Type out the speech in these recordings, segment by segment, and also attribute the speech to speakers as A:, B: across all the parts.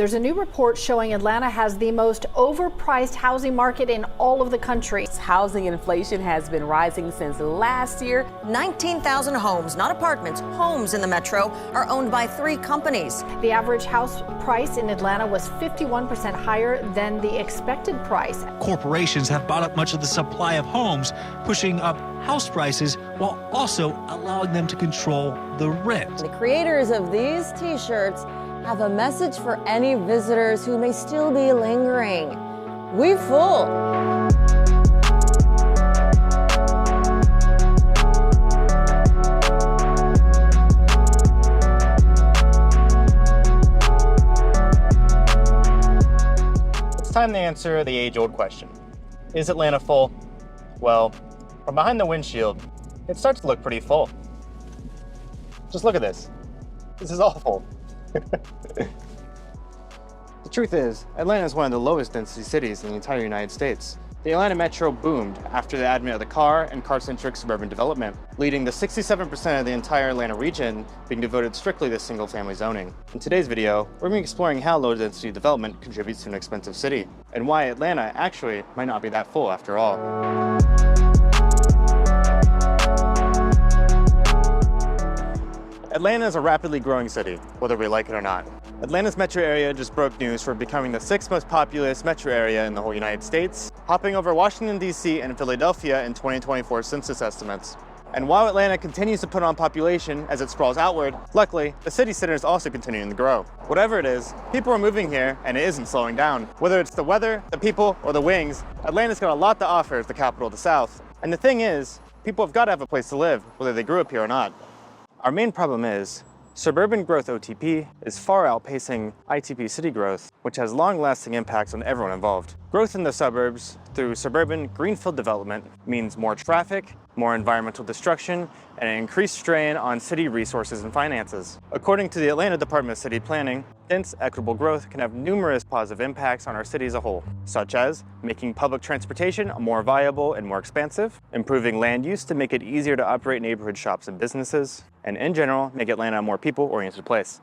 A: There's a new report showing Atlanta has the most overpriced housing market in all of the country.
B: Housing inflation has been rising since last year.
C: 19,000 homes, not apartments, homes in the metro are owned by 3 companies.
A: The average house price in Atlanta was 51% higher than the expected price.
D: Corporations have bought up much of the supply of homes, pushing up house prices while also allowing them to control the rent.
B: The creators of these t-shirts have a message for any visitors who may still be lingering. We full.
E: It's time to answer the age-old question. Is Atlanta full? Well, from behind the windshield, it starts to look pretty full. Just look at this. This is awful. The truth is, Atlanta is one of the lowest density cities in the entire United States. The Atlanta metro boomed after the advent of the car and car-centric suburban development, leading to 67% of the entire Atlanta region being devoted strictly to single-family zoning. In today's video, we're going to be exploring how low-density development contributes to an expensive city, and why Atlanta actually might not be that full after all. Atlanta is a rapidly growing city, whether we like it or not. Atlanta's metro area just broke news for becoming the 6th most populous metro area in the whole United States, hopping over Washington, D.C. and Philadelphia in 2024 census estimates. And while Atlanta continues to put on population as it sprawls outward, luckily, the city center is also continuing to grow. Whatever it is, people are moving here and it isn't slowing down. Whether it's the weather, the people, or the wings, Atlanta's got a lot to offer as the capital of the South. And the thing is, people have got to have a place to live, whether they grew up here or not. Our main problem is, suburban growth OTP is far outpacing ITP city growth, which has long-lasting impacts on everyone involved. Growth in the suburbs through suburban greenfield development means more traffic, more environmental destruction, and an increased strain on city resources and finances. According to the Atlanta Department of City Planning, dense, equitable growth can have numerous positive impacts on our city as a whole, such as making public transportation more viable and more expansive, improving land use to make it easier to operate neighborhood shops and businesses, and in general, make Atlanta a more people-oriented place.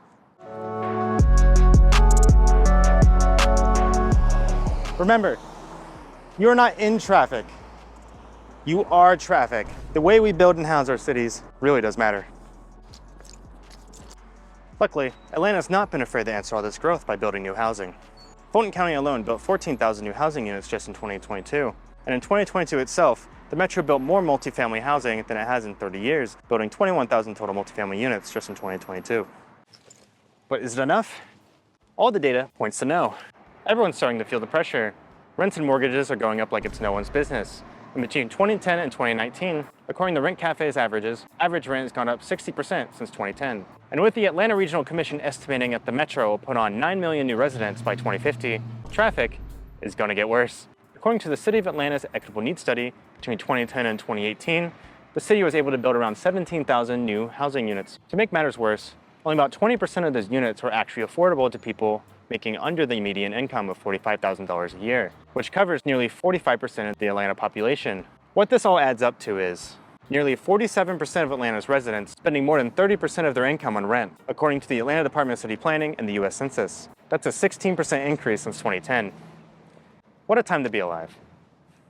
E: Remember, you're not in traffic. You are traffic. The way we build and house our cities really does matter. Luckily, Atlanta's not been afraid to answer all this growth by building new housing. Fulton County alone built 14,000 new housing units just in 2022. And in 2022 itself, the metro built more multifamily housing than it has in 30 years, building 21,000 total multifamily units just in 2022. But is it enough? All the data points to no. Everyone's starting to feel the pressure. Rents and mortgages are going up like it's no one's business. And between 2010 and 2019, according to Rent Cafe's averages, average rent has gone up 60% since 2010. And with the Atlanta Regional Commission estimating that the metro will put on 9 million new residents by 2050, traffic is going to get worse. According to the City of Atlanta's Equitable Needs Study, between 2010 and 2018, the city was able to build around 17,000 new housing units. To make matters worse, only about 20% of those units were actually affordable to people making under the median income of $45,000 a year, which covers nearly 45% of the Atlanta population. What this all adds up to is nearly 47% of Atlanta's residents spending more than 30% of their income on rent, according to the Atlanta Department of City Planning and the U.S. Census. That's a 16% increase since 2010. What a time to be alive.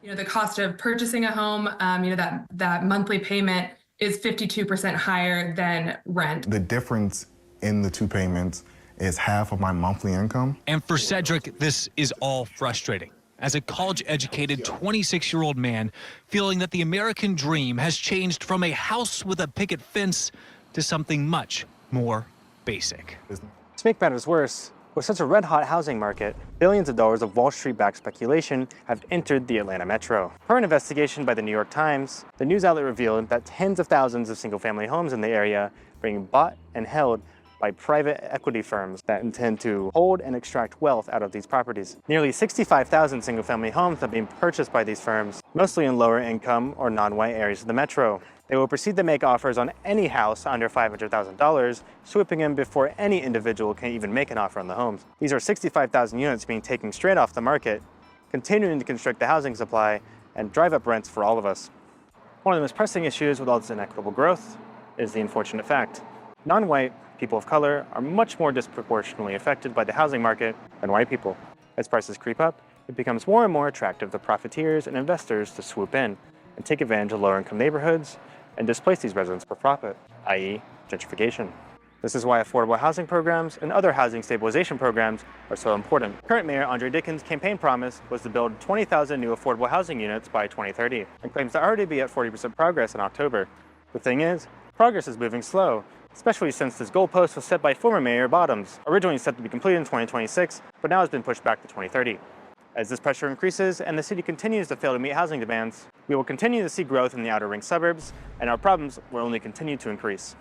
F: The cost of purchasing a home, that monthly payment is 52% higher than rent.
G: The difference in the two payments is half of my monthly income.
D: And for Cedric, this is all frustrating. As a college-educated 26-year-old man, feeling that the American dream has changed from a house with a picket fence to something much more basic.
E: To make matters worse, with such a red-hot housing market, billions of dollars of Wall Street-backed speculation have entered the Atlanta metro. Per an investigation by the New York Times, the news outlet revealed that tens of thousands of single-family homes in the area are being bought and held by private equity firms that intend to hold and extract wealth out of these properties. Nearly 65,000 single-family homes have been purchased by these firms, mostly in lower income or non-white areas of the metro. They will proceed to make offers on any house under $500,000, swooping in before any individual can even make an offer on the homes. These are 65,000 units being taken straight off the market, continuing to constrict the housing supply and drive up rents for all of us. One of the most pressing issues with all this inequitable growth is the unfortunate fact. Non-white, people of color are much more disproportionately affected by the housing market than white people. As prices creep up, it becomes more and more attractive for profiteers and investors to swoop in and take advantage of lower-income neighborhoods and displace these residents for profit, i.e. gentrification. This is why affordable housing programs and other housing stabilization programs are so important. Current Mayor Andre Dickens' campaign promise was to build 20,000 new affordable housing units by 2030 and claims to already be at 40% progress in October. The thing is, progress is moving slow, especially since this goalpost was set by former Mayor Bottoms, originally set to be completed in 2026, but now has been pushed back to 2030. As this pressure increases and the city continues to fail to meet housing demands, we will continue to see growth in the outer ring suburbs, and our problems will only continue to increase.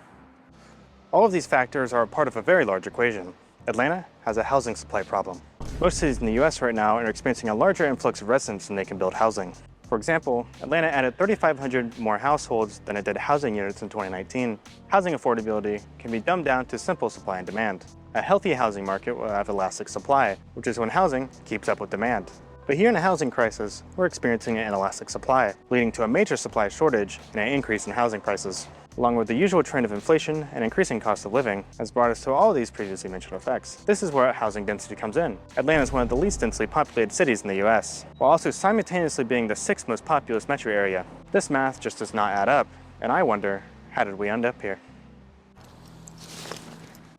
E: All of these factors are a part of a very large equation. Atlanta has a housing supply problem. Most cities in the US right now are experiencing a larger influx of residents than they can build housing. For example, Atlanta added 3,500 more households than it did housing units in 2019. Housing affordability can be dumbed down to simple supply and demand. A healthy housing market will have elastic supply, which is when housing keeps up with demand. But here in a housing crisis, we're experiencing an inelastic supply, leading to a major supply shortage and an increase in housing prices, along with the usual trend of inflation and increasing cost of living, has brought us to all these previously mentioned effects. This is where housing density comes in. Atlanta is one of the least densely populated cities in the US, while also simultaneously being the 6th most populous metro area. This math just does not add up, and I wonder, how did we end up here?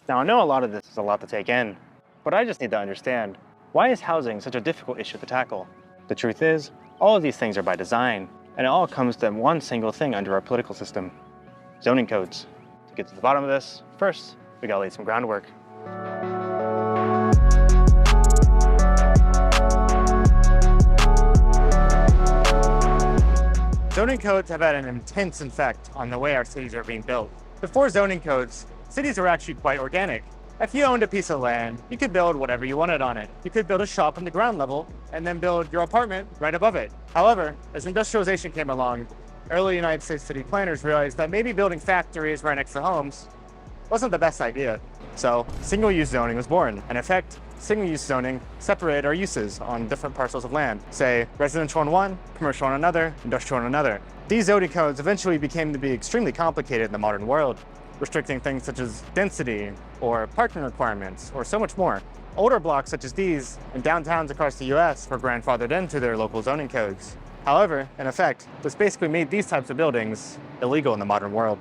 E: Now I know a lot of this is a lot to take in, but I just need to understand, why is housing such a difficult issue to tackle? The truth is, all of these things are by design, and it all comes to one single thing under our political system: zoning codes. To get to the bottom of this, first, we gotta lay some groundwork. Zoning codes have had an intense effect on the way our cities are being built. Before zoning codes, cities were actually quite organic. If you owned a piece of land, you could build whatever you wanted on it. You could build a shop on the ground level and then build your apartment right above it. However, as industrialization came along, early United States city planners realized that maybe building factories right next to homes wasn't the best idea. So single-use zoning was born. In effect, single-use zoning separated our uses on different parcels of land. Say, residential on one, commercial on another, industrial on another. These zoning codes eventually became to be extremely complicated in the modern world, restricting things such as density or parking requirements or so much more. Older blocks such as these in downtowns across the US were grandfathered into their local zoning codes. However, in effect, this basically made these types of buildings illegal in the modern world.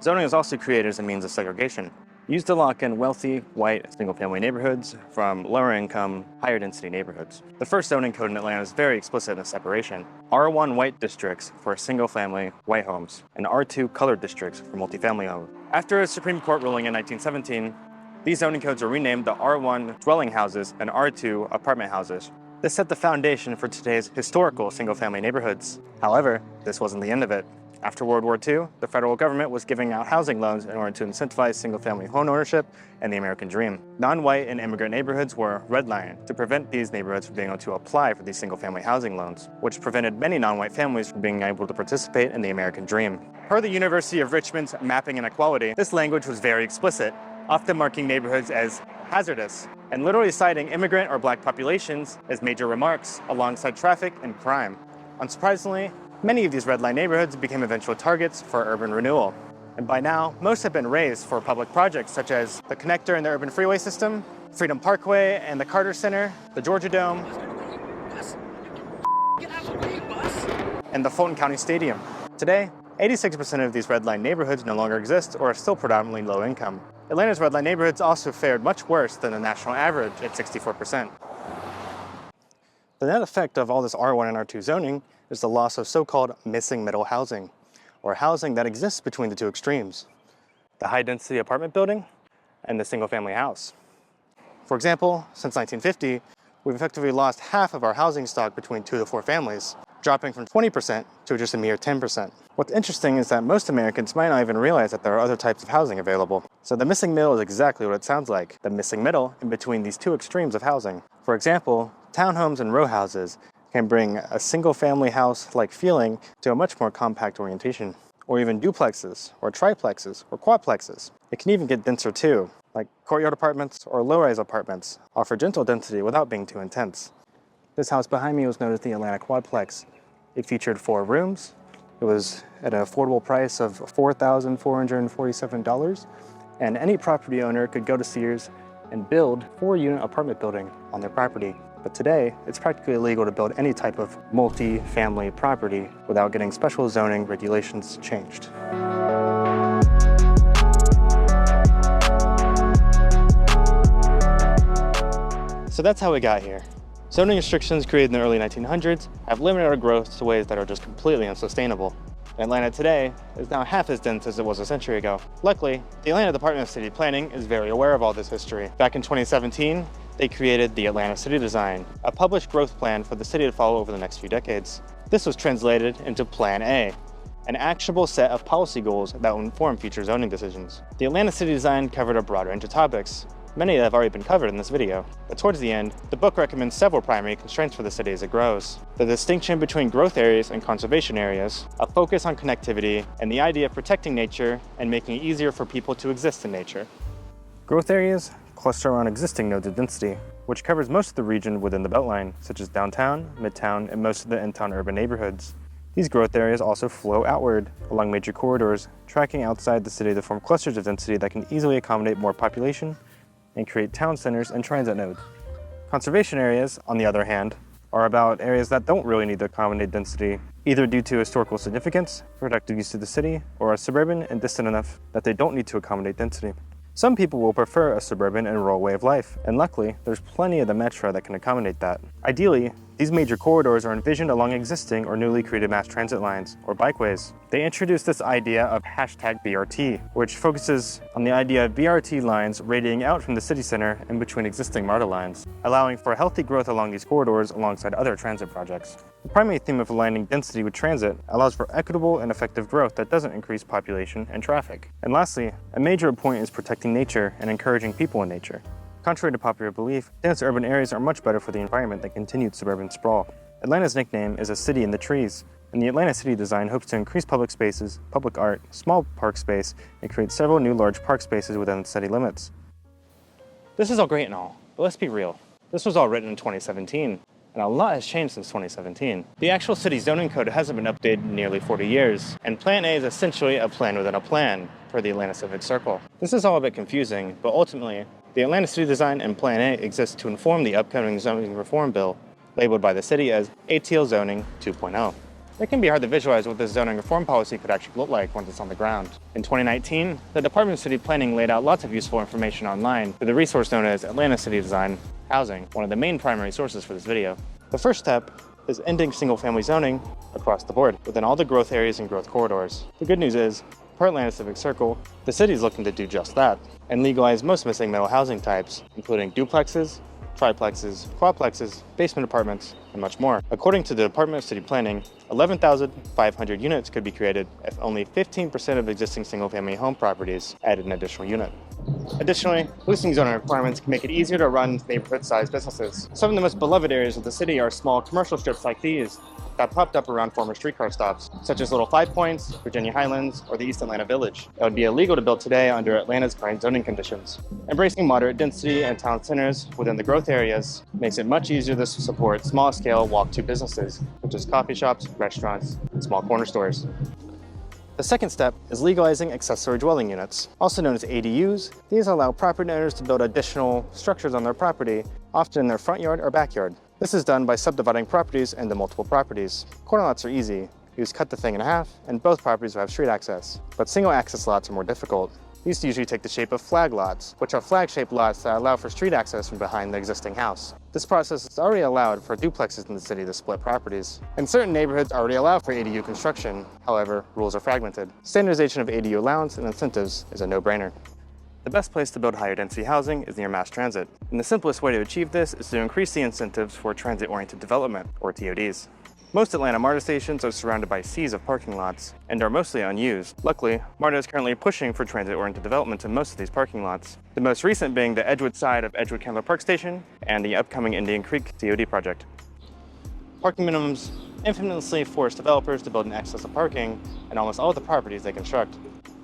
E: Zoning is also created as a means of segregation, used to lock in wealthy, white, single-family neighborhoods from lower-income, higher-density neighborhoods. The first zoning code in Atlanta is very explicit in the separation. R1 white districts for single-family white homes, and R2 colored districts for multifamily homes. After a Supreme Court ruling in 1917, these zoning codes were renamed the R1 dwelling houses and R2 apartment houses. This set the foundation for today's historical single-family neighborhoods. However, this wasn't the end of it. After World War II, the federal government was giving out housing loans in order to incentivize single-family home ownership and the American dream. Non-white and immigrant neighborhoods were redlined to prevent these neighborhoods from being able to apply for these single-family housing loans, which prevented many non-white families from being able to participate in the American dream. Per the University of Richmond's Mapping Inequality, this language was very explicit, often marking neighborhoods as hazardous, and literally citing immigrant or black populations as major remarks alongside traffic and crime. Unsurprisingly, many of these redline neighborhoods became eventual targets for urban renewal. And by now, most have been razed for public projects such as the connector in the urban freeway system, Freedom Parkway and the Carter Center, the Georgia Dome, and the Fulton County Stadium. Today, 86% of these redline neighborhoods no longer exist or are still predominantly low income. Atlanta's redline neighborhoods also fared much worse than the national average at 64%. The net effect of all this R1 and R2 zoning is the loss of so-called missing middle housing, or housing that exists between the two extremes, the high-density apartment building and the single-family house. For example, since 1950, we've effectively lost half of our housing stock between 2 to 4 families, dropping from 20% to just a mere 10%. What's interesting is that most Americans might not even realize that there are other types of housing available. So the missing middle is exactly what it sounds like, the missing middle in between these two extremes of housing. For example, townhomes and row houses can bring a single-family house-like feeling to a much more compact orientation, or even duplexes, or triplexes, or quadplexes. It can even get denser too, like courtyard apartments or low-rise apartments offer gentle density without being too intense. This house behind me was known as the Atlanta Quadplex. It featured 4 rooms. It was at an affordable price of $4,447, and any property owner could go to Sears and build a 4-unit apartment building on their property. But today, it's practically illegal to build any type of multi-family property without getting special zoning regulations changed. So that's how we got here. Zoning restrictions created in the early 1900s have limited our growth to ways that are just completely unsustainable. Atlanta today is now half as dense as it was a century ago. Luckily, the Atlanta Department of City Planning is very aware of all this history. Back in 2017, they created the Atlanta City Design, a published growth plan for the city to follow over the next few decades. This was translated into Plan A, an actionable set of policy goals that will inform future zoning decisions. The Atlanta City Design covered a broad range of topics, many that have already been covered in this video. But towards the end, the book recommends several primary constraints for the city as it grows. The distinction between growth areas and conservation areas, a focus on connectivity, and the idea of protecting nature and making it easier for people to exist in nature. Growth areas cluster around existing nodes of density, which covers most of the region within the Beltline, such as downtown, midtown, and most of the in-town urban neighborhoods. These growth areas also flow outward along major corridors, tracking outside the city to form clusters of density that can easily accommodate more population and create town centers and transit nodes. Conservation areas, on the other hand, are about areas that don't really need to accommodate density, either due to historical significance, productive use of the city, or are suburban and distant enough that they don't need to accommodate density. Some people will prefer a suburban and rural way of life, and luckily, there's plenty of the metro that can accommodate that. Ideally, these major corridors are envisioned along existing or newly created mass transit lines, or bikeways. They introduced this idea of #BRT, which focuses on the idea of BRT lines radiating out from the city center in between existing MARTA lines, allowing for healthy growth along these corridors alongside other transit projects. The primary theme of aligning density with transit allows for equitable and effective growth that doesn't increase population and traffic. And lastly, a major point is protecting nature and encouraging people in nature. Contrary to popular belief, dense urban areas are much better for the environment than continued suburban sprawl. Atlanta's nickname is a city in the trees, and the Atlanta City Design hopes to increase public spaces, public art, small park space, and create several new large park spaces within the city limits. This is all great and all, but let's be real. This was all written in 2017, and a lot has changed since 2017. The actual city zoning code hasn't been updated in nearly 40 years, and Plan A is essentially a plan within a plan for the Atlanta Civic Circle. This is all a bit confusing, but ultimately, the Atlanta City Design and Plan A exist to inform the upcoming zoning reform bill, labeled by the city as ATL Zoning 2.0. It can be hard to visualize what this zoning reform policy could actually look like once it's on the ground. In 2019, the Department of City Planning laid out lots of useful information online through the resource known as Atlanta City Design Housing, one of the main primary sources for this video. The first step is ending single-family zoning across the board within all the growth areas and growth corridors. The good news is, per Atlanta Civic Circle, the city is looking to do just that and legalize most missing middle housing types, including duplexes, triplexes, quadplexes, basement apartments, and much more. According to the Department of City Planning, 11,500 units could be created if only 15% of existing single-family home properties added an additional unit. Additionally, loosening zoning requirements can make it easier to run neighborhood-sized businesses. Some of the most beloved areas of the city are small commercial strips like these that popped up around former streetcar stops, such as Little Five Points, Virginia Highlands, or the East Atlanta Village. It would be illegal to build today under Atlanta's current zoning conditions. Embracing moderate density and town centers within the growth areas makes it much easier to support small-scale walk-to businesses, such as coffee shops, restaurants, and small corner stores. The second step is legalizing accessory dwelling units, also known as ADUs. These allow property owners to build additional structures on their property, often in their front yard or backyard. This is done by subdividing properties into multiple properties. Corner lots are easy. You just cut the thing in half, and both properties will have street access. But single access lots are more difficult. These usually take the shape of flag lots, which are flag-shaped lots that allow for street access from behind the existing house. This process is already allowed for duplexes in the city to split properties. And certain neighborhoods already allow for ADU construction. However, rules are fragmented. Standardization of ADU allowance and incentives is a no-brainer. The best place to build higher density housing is near mass transit. And the simplest way to achieve this is to increase the incentives for transit-oriented development, or TODs. Most Atlanta MARTA stations are surrounded by seas of parking lots and are mostly unused. Luckily, MARTA is currently pushing for transit-oriented development in most of these parking lots, the most recent being the Edgewood side of Edgewood Candler Park Station and the upcoming Indian Creek TOD project. Parking minimums infamously force developers to build in excess of parking in almost all of the properties they construct.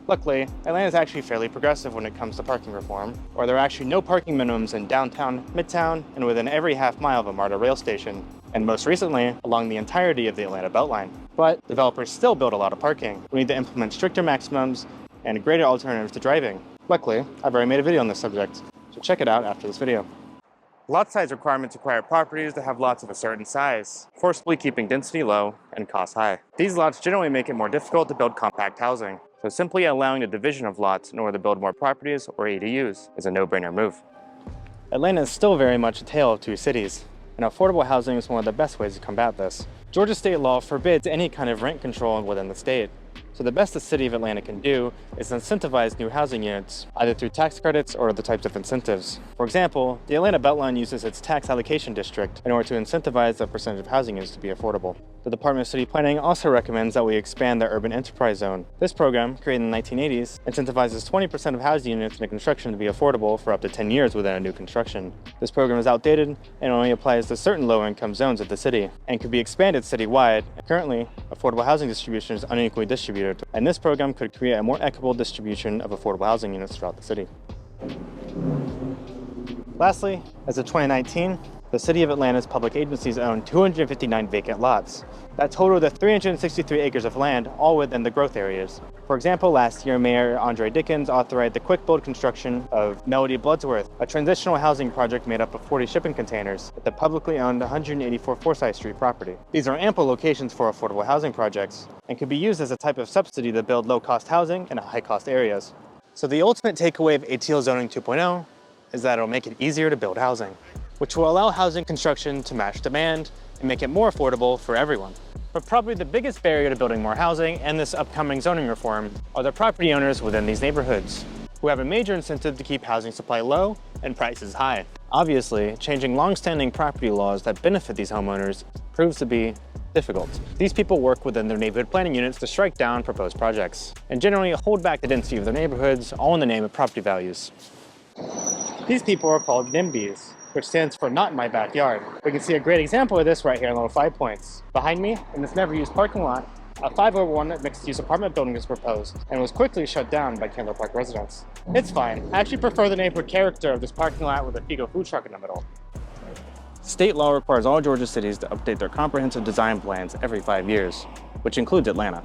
E: Luckily, Atlanta is actually fairly progressive when it comes to parking reform, or there are actually no parking minimums in downtown, midtown, and within every half mile of a MARTA rail station, and most recently, along the entirety of the Atlanta Beltline. But developers still build a lot of parking. We need to implement stricter maximums and greater alternatives to driving. Luckily, I've already made a video on this subject, so check it out after this video. Lot size requirements require properties to have lots of a certain size, forcibly keeping density low and costs high. These lots generally make it more difficult to build compact housing, so simply allowing a division of lots in order to build more properties or ADUs is a no-brainer move. Atlanta is still very much a tale of two cities, and affordable housing is one of the best ways to combat this. Georgia state law forbids any kind of rent control within the state, so the best the city of Atlanta can do is incentivize new housing units, either through tax credits or other types of incentives. For example, the Atlanta Beltline uses its tax allocation district in order to incentivize the percentage of housing units to be affordable. The Department of City Planning also recommends that we expand the urban enterprise zone. This program, created in the 1980s, incentivizes 20% of housing units in construction to be affordable for up to 10 years within a new construction. This program is outdated and only applies to certain low-income zones of the city and could be expanded citywide. Currently, affordable housing distribution is unequally distributed, and this program could create a more equitable distribution of affordable housing units throughout the city. Lastly, as of 2019, the City of Atlanta's public agencies own 259 vacant lots. That total to 363 acres of land, all within the growth areas. For example, last year, Mayor Andre Dickens authorized the quick build construction of Melody Bloodsworth, a transitional housing project made up of 40 shipping containers at the publicly owned 184 Forsyth Street property. These are ample locations for affordable housing projects and could be used as a type of subsidy to build low-cost housing in high-cost areas. So the ultimate takeaway of ATL Zoning 2.0 is that it'll make it easier to build housing, which will allow housing construction to match demand and make it more affordable for everyone. But probably the biggest barrier to building more housing and this upcoming zoning reform are the property owners within these neighborhoods, who have a major incentive to keep housing supply low and prices high. Obviously, changing long-standing property laws that benefit these homeowners proves to be difficult. These people work within their neighborhood planning units to strike down proposed projects, and generally hold back the density of their neighborhoods, all in the name of property values. These people are called NIMBYs, which stands for Not in My Backyard. We can see a great example of this right here in Little 5 Points. Behind me, in this never-used parking lot, a 501 mixed-use apartment building was proposed and was quickly shut down by Kendall Park residents. It's fine. I actually prefer the neighborhood character of this parking lot with a Figo food truck in the middle. State law requires all Georgia cities to update their comprehensive design plans every 5 years, which includes Atlanta.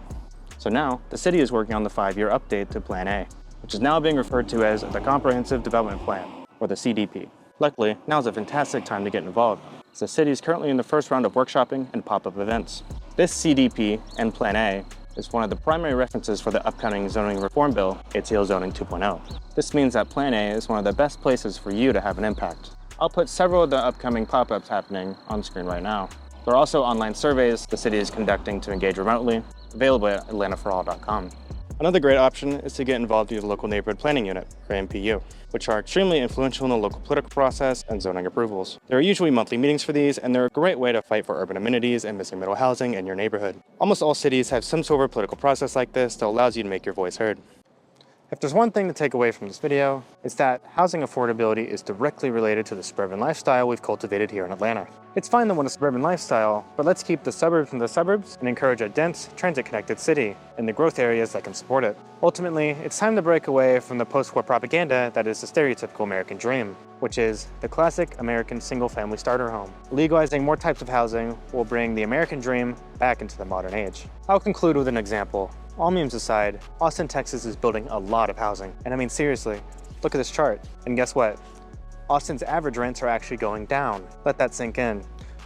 E: So now, the city is working on the 5-year update to Plan A, which is now being referred to as the Comprehensive Development Plan, or the CDP. Luckily, now is a fantastic time to get involved, as the city is currently in the first round of workshopping and pop-up events. This CDP and Plan A is one of the primary references for the upcoming zoning reform bill, ATL Zoning 2.0. This means that Plan A is one of the best places for you to have an impact. I'll put several of the upcoming pop-ups happening on screen right now. There are also online surveys the city is conducting to engage remotely, available at atlantaforall.com. Another great option is to get involved with the local neighborhood planning unit, or NPU, which are extremely influential in the local political process and zoning approvals. There are usually monthly meetings for these, and they're a great way to fight for urban amenities and missing middle housing in your neighborhood. Almost all cities have some sort of political process like this that allows you to make your voice heard. If there's one thing to take away from this video, it's that housing affordability is directly related to the suburban lifestyle we've cultivated here in Atlanta. It's fine to want a suburban lifestyle, but let's keep the suburbs in the suburbs and encourage a dense, transit-connected city in the growth areas that can support it. Ultimately, it's time to break away from the post-war propaganda that is the stereotypical American dream, which is the classic American single-family starter home. Legalizing more types of housing will bring the American dream back into the modern age. I'll conclude with an example. All memes aside, Austin, Texas is building a lot of housing. And I mean, seriously, look at this chart. And guess what? Austin's average rents are actually going down. Let that sink in.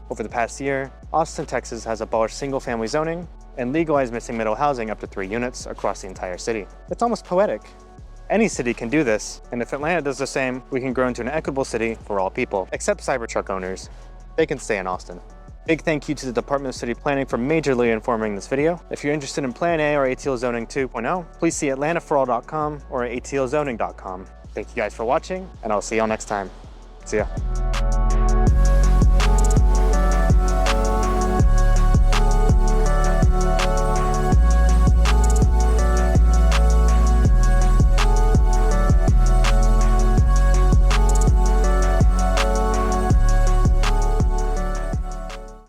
E: Over the past year, Austin, Texas has abolished single-family zoning and legalized missing middle housing up to 3 units across the entire city. It's almost poetic. Any city can do this, and if Atlanta does the same, we can grow into an equitable city for all people, except Cybertruck owners. They can stay in Austin. Big thank you to the Department of City Planning for majorly informing this video. If you're interested in Plan A or ATL Zoning 2.0, please see atlantaforall.com or atlzoning.com. Thank you guys for watching, and I'll see y'all next time. See ya.